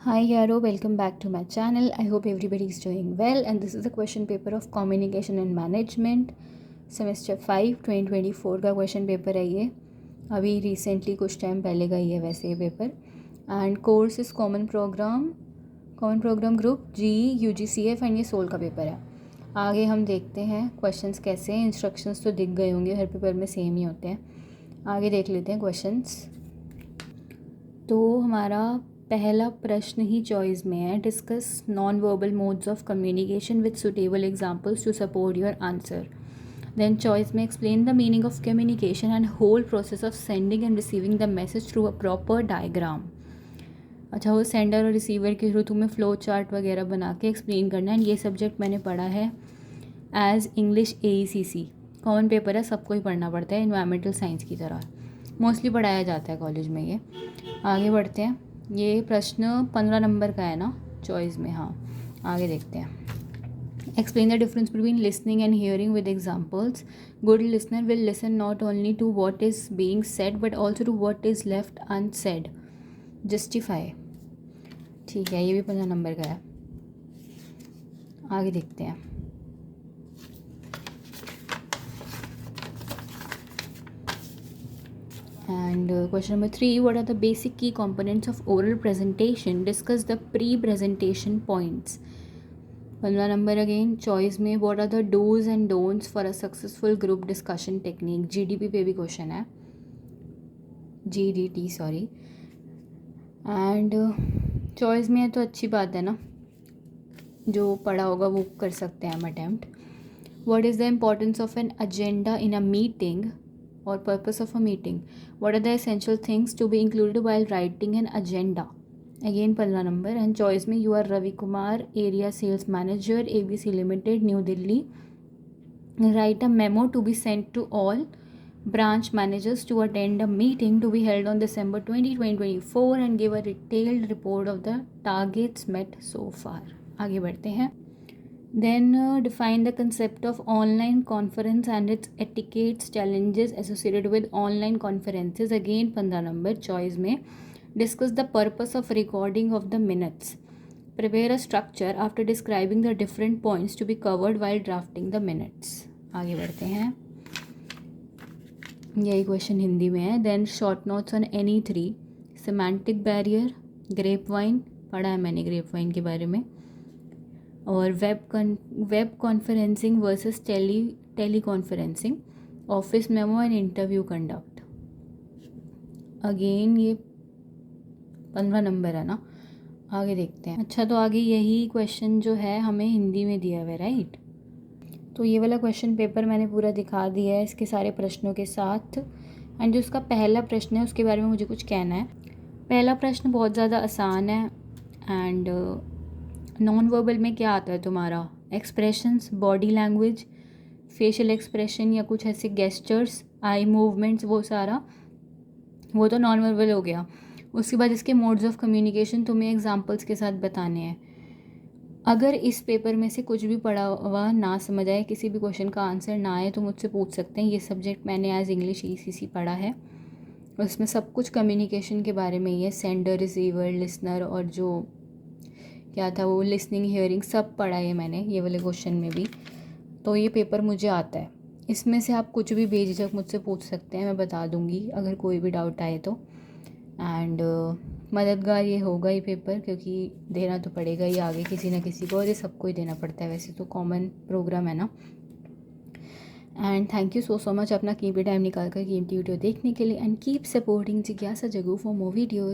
Hi Yaro, welcome back to my channel. I hope everybody is doing well, and this is the question paper of Communication and Management semester 5 2024 का question paper है ये. अभी recently कुछ time पहले का ही है वैसे ये paper. And course is common programme group जी UGCF एंड ये सोल का पेपर है. आगे हम देखते हैं क्वेश्चंस कैसे हैं. इंस्ट्रक्शंस तो दिख गए होंगे, हर पेपर में सेम ही होते हैं. आगे देख लेते हैं क्वेश्चंस. तो हमारा पहला प्रश्न ही चॉइस में है. Discuss non verbal modes of communication with suitable examples to support your answer. Then choice में explain the meaning of communication and whole process of sending and receiving the message through a proper diagram. अच्छा, वो sender और receiver के through तुम्हें flow chart वगैरह बना के explain करना है. ये सब्जेक्ट मैंने पढ़ा है as English AECC. Common paper है, सबको ही पढ़ना पड़ता है, इन्वायरमेंटल साइंस की तरह मोस्टली पढ़ाया जाता है कॉलेज में ये. आगे बढ़ते हैं. ये प्रश्न 15 नंबर का है ना चॉइस में. हाँ, आगे देखते हैं. Explain the difference between listening and hearing with examples. Good listener will listen not only to what is being said but also to what is left unsaid. Justify. ठीक है, ये भी 15 नंबर का है. आगे देखते हैं. And question number 3, what are the basic key components of oral presentation? Discuss the pre-presentation points. 15 number again choice में what are the do's and don'ts for a successful group discussion technique. GDP पे भी question है, GDT sorry. And choice में है तो अच्छी बात है ना, जो पढ़ा होगा वो कर सकते हैं हम attempt. What is the importance of an agenda in a meeting or purpose of a meeting? What are the essential things to be included while writing an agenda? Again 15 number. And choice में you are Ravi Kumar, area sales manager, ABC Limited, New Delhi. Write a memo to be sent to all branch managers to attend a meeting to be held on December 20, 2024 and give a detailed report of the targets met so far. आगे बढ़ते हैं. Then define the concept of online conference and its etiquettes, challenges associated with online conferences. Again 15 number choice में discuss the purpose of recording of the minutes. Prepare a structure after describing the different points to be covered while drafting the minutes. आगे बढ़ते हैं. यही question Hindi में है. Then short notes on any three. Semantic barrier, grapevine पढ़ा है मैंने grapevine के बारे में, और web conferencing versus tele conferencing, office memo and interview conduct. Again ये 15 नंबर है ना. आगे देखते हैं. अच्छा, तो आगे यही क्वेश्चन जो है हमें हिंदी में दिया हुआ है, राइट. तो ये वाला क्वेश्चन पेपर मैंने पूरा दिखा दिया है इसके सारे प्रश्नों के साथ. एंड जो उसका पहला प्रश्न है उसके बारे में मुझे कुछ कहना है. पहला प्रश्न बहुत ज़्यादा आसान है. एंड नॉन वर्बल में क्या आता है तुम्हारा? Expressions, body language, facial expression या कुछ ऐसे गेस्चर्स, आई मूवमेंट्स, वो सारा वो तो नॉन वर्बल हो गया. उसके बाद इसके मोड्स ऑफ कम्युनिकेशन तुम्हें एग्जांपल्स के साथ बताने हैं. अगर इस पेपर में से कुछ भी पढ़ा हुआ ना समझ आए, किसी भी क्वेश्चन का आंसर ना आए, तो मुझसे पूछ सकते हैं. ये सब्जेक्ट मैंने एज इंग्लिश ECC पढ़ा है. उसमें सब कुछ कम्युनिकेशन के बारे में ही है. सेंडर, रिसीवर, लिसनर और जो क्या था वो लिसनिंग, हियरिंग, सब पढ़ा है मैंने ये वाले क्वेश्चन में भी. तो ये पेपर मुझे आता है. इसमें से आप कुछ भी बेझिझक मुझसे पूछ सकते हैं, मैं बता दूंगी अगर कोई भी डाउट आए तो. एंड मददगार ये होगा ही पेपर, क्योंकि देना तो पड़ेगा ही आगे किसी ना किसी को, और ये सबको ही देना पड़ता है, वैसे तो कॉमन प्रोग्राम है ना. And thank you so much अपना कीमती टाइम निकाल कर कीमती वीडियो देखने के लिए. एंड कीप सपोर्टिंग जिज्ञासा जगू फॉर मोर वीडियोज़.